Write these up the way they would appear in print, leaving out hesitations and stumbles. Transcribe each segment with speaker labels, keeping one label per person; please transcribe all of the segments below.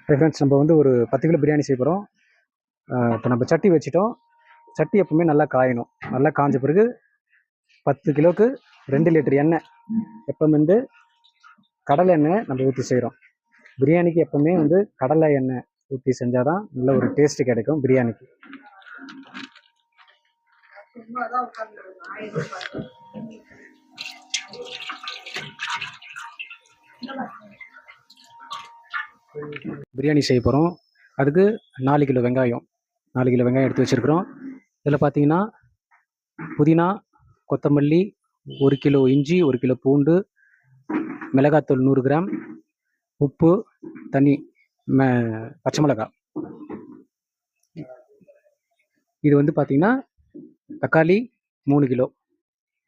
Speaker 1: Friends, நம்ம வந்து ஒரு 10 கிலோ பிரியாணி செய்ய போகிறோம். இப்போ நம்ம சட்டி வச்சுட்டோம். சட்டி எப்பவுமே நல்லா காயணும். நல்லா காஞ்ச பிறகு 10 கிலோவுக்கு 2 லிட்டர் எண்ணெய், எப்பவுமே வந்து கடலை எண்ணெய் நம்ம ஊற்றி செய்கிறோம். பிரியாணிக்கு எப்பவுமே வந்து கடலை எண்ணெய் ஊற்றி செஞ்சால் தான் நல்ல ஒரு டேஸ்ட்டு கிடைக்கும் பிரியாணிக்கு. பிரியாணி செய்ய போகிறோம். அதுக்கு 4 கிலோ வெங்காயம் எடுத்து வச்சுருக்குறோம். இதில் பார்த்தீங்கன்னா புதினா, கொத்தமல்லி, 1 கிலோ இஞ்சி, 1 கிலோ பூண்டு, மிளகாத்தூள் 100 கிராம், உப்பு, தண்ணி, பச்சை மிளகாய். இது வந்து பார்த்தீங்கன்னா தக்காளி 3 கிலோ,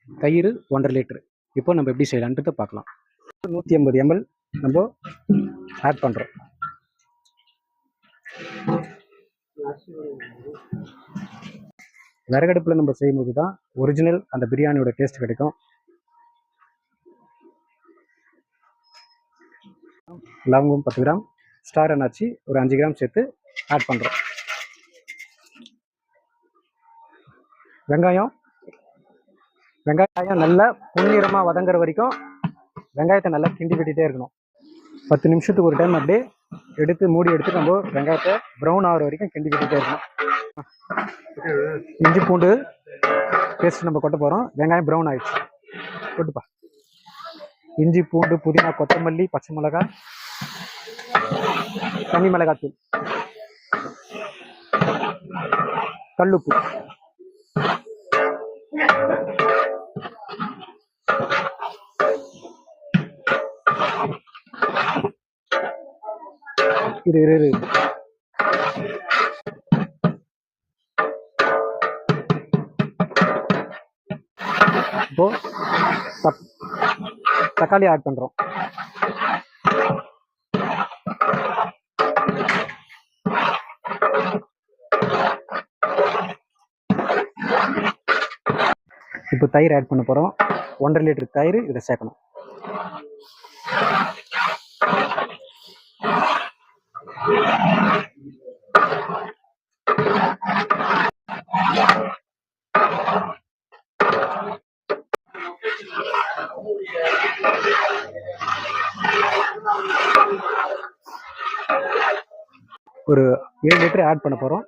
Speaker 1: தயிர் 1.5 லிட்டரு. இப்போ நம்ம எப்படி செய்யலான்றதை பார்க்கலாம். 150 ml நம்ம ஆட் பண்ணுறோம். விறகடுப்பில் நம்ம செய்யும்போது தான் ஒரிஜினல் அந்த பிரியாணியோட டேஸ்ட் கிடைக்கும். லவங்கம் 10 கிராம், ஸ்டார் அன்னாச்சி ஒரு 5 கிராம் சேர்த்து ஆட் பண்ணுறோம். வெங்காயம் நல்லா பொன்னிறமாக வதங்குற வரைக்கும் வெங்காயத்தை நல்லா கிண்டி விட்டுட்டே இருக்கணும். 10 நிமிஷத்துக்கு ஒரு டைம் அப்படியே மூடி எடுத்து நம்ம வெங்காயத்தை ப்ரௌன் ஆகிற வரைக்கும் கிண்டி விட்டுட்டே இருக்கணும். இஞ்சி பூண்டு பேஸ்ட் நம்ம கொட்ட போகிறோம். வெங்காயம் ப்ரௌன் ஆயிடுச்சு, கொட்டுப்பா. இஞ்சி பூண்டு, புதினா, கொத்தமல்லி, பச்சை மிளகாய், தனி மிளகாத்தூள், கல்லுப்பு, இது இப்போ தக்காளி ஆட் பண்றோம். இப்போ தயிர் ஆட் பண்ண போறோம். 1.5 லிட்டர் தயிர் இதை சேர்க்கணும். ஒரு 7 லிட்டர் ஆட் பண்ண போறோம்.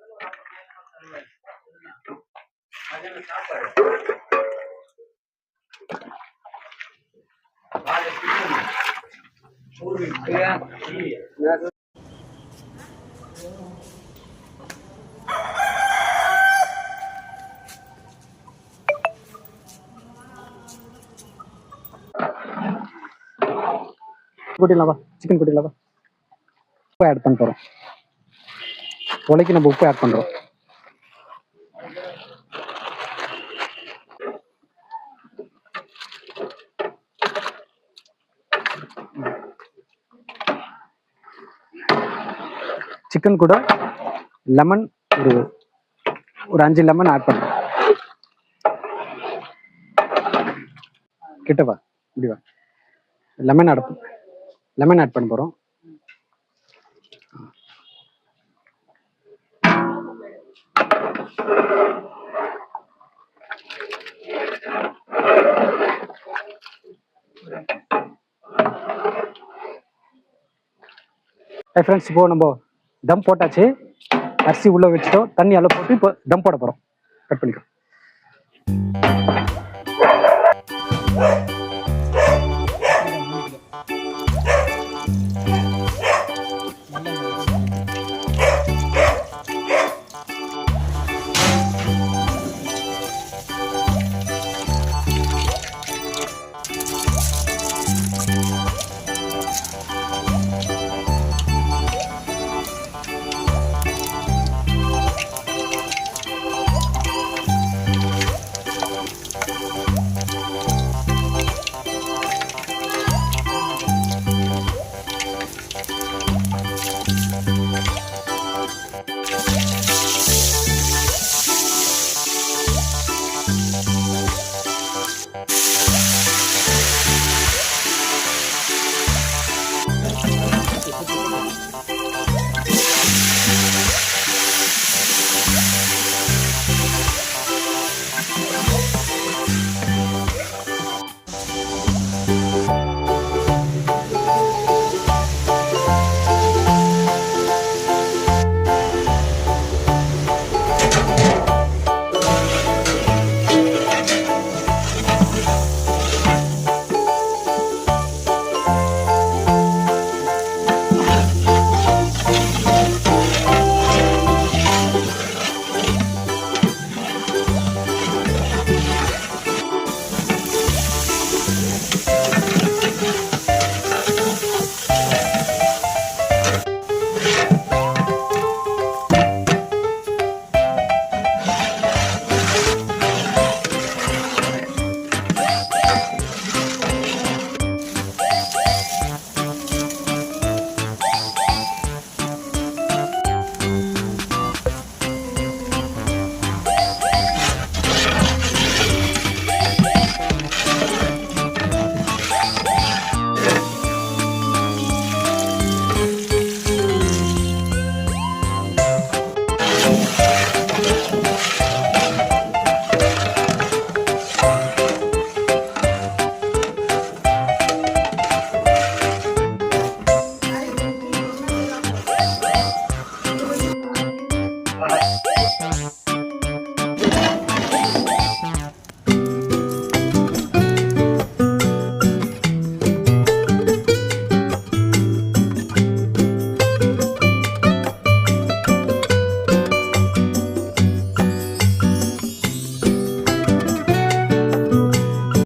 Speaker 1: கூட்டிடலாமா? சிக்கன் கூட்டிடலாமா? உப்பு ஆட் பண்ண போகிறோம். உலைக்கு நம்ம உப்பு ஆட் பண்ணுறோம். சிக்கன் கூட லெமன் ஒரு 5 லெமன் ஆட் பண்ணுறோம். கிட்டவா, இப்படிவா. லெமன் ஆட் பண்ண போகிறோம். ஃப்ரெண்ட்ஸ், இப்போ நம்ம தம் போட்டாச்சு. அரிசி உள்ள வச்சுட்டோம். தண்ணி எல்லாம் போட்டு இப்போ தம் போட போகிறோம். கட் பண்ணிக்கோ.